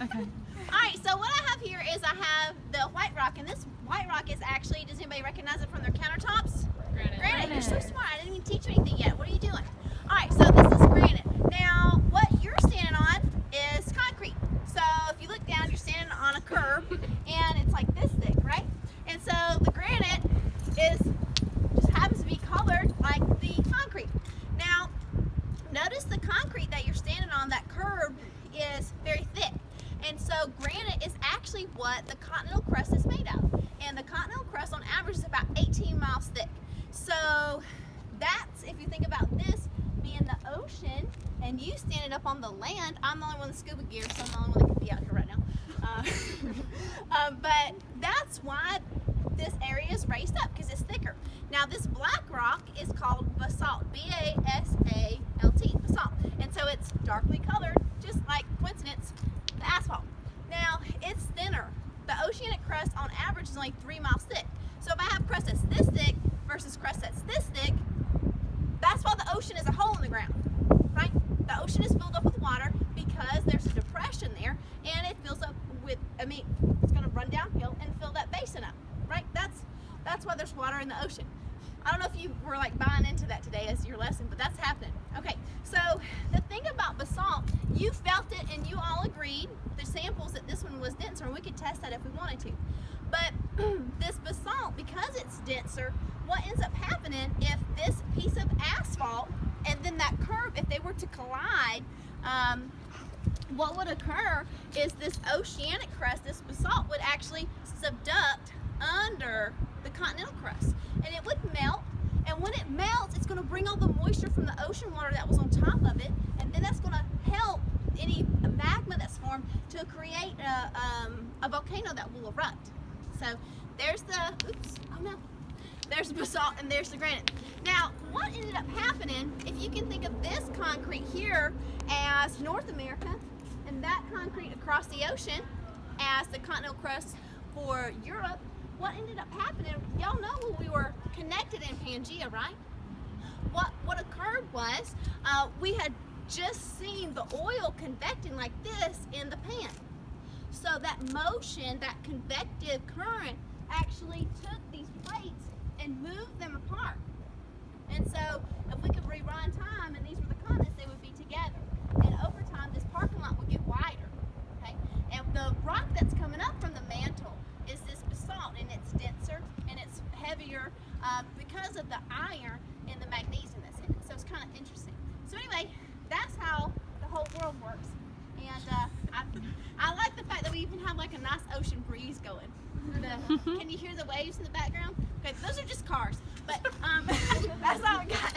Okay. Alright, so what I have here is I have the white rock, and this white rock is actually, does anybody recognize it from their countertops? Granite. You're so smart. I didn't even teach you anything yet. What are you doing? Alright, so this is granite. Now, what you're standing on is concrete. So if you look down, you're standing on a curb, and it's like this thick, right? And so the granite just happens to be colored like the concrete. Now, notice the concrete that you're standing on, that curb, is very thick. And so granite is actually what the Continental Crust is made of. And the Continental Crust on average is about 18 miles thick. So that's, if you think about this being the ocean and you standing up on the land, I'm the only one with scuba gear, so I'm the only one that could be out here right now. But that's why this area is raised up, because it's thicker. Now this black rock is called basalt, B-A-S-A-L-T, basalt. And so it's darkly colored, just like, coincidence, the asphalt. Now it's thinner. The oceanic crust on average is only 3 miles thick. So if I have crust that's this thick versus crust that's this thick, that's why the ocean is a hole in the ground, right? The ocean is filled up with water because there's a depression there, and it fills up with, it's going to run downhill and fill that basin up, right? That's why there's water in the ocean. I don't know if you were like buying into that today as your lesson, but that's happening. Okay, so the thing about basalt, you felt it and you all agreed, the samples, that this one was denser, and we could test that if we wanted to. But this basalt, because it's denser, what ends up happening if this piece of asphalt and then that curb, if they were to collide, what would occur is this oceanic crust, this basalt, would actually subduct under the continental crust, and it would melt. And when it melts, it's going to bring all the moisture from the ocean water that was on top of it, and then that's going to help any magma that's formed to create a volcano that will erupt. So there's there's the basalt and there's the granite. Now, what ended up happening, if you can think of this concrete here as North America, and that concrete across the ocean as the continental crust for Europe, what ended up happening, y'all know when we were connected in Pangea, right? What occurred was, we had just seen the oil convecting like this in the pan. So that motion, that convective current, actually took these plates and moved them apart. And so if we could rewind time and these were the continents, they would be together. And over time, this parking lot would get wider. Okay? And the rock that's coming up from the mantle is this basalt, and it's denser and it's heavier because of the iron and the magnesium that's in it. So it's kind of interesting. So anyway, that's how the whole world works. And I like the fact that we even have like a nice ocean breeze going. Can you hear the waves in the background? Okay, those are just cars, but that's all we got.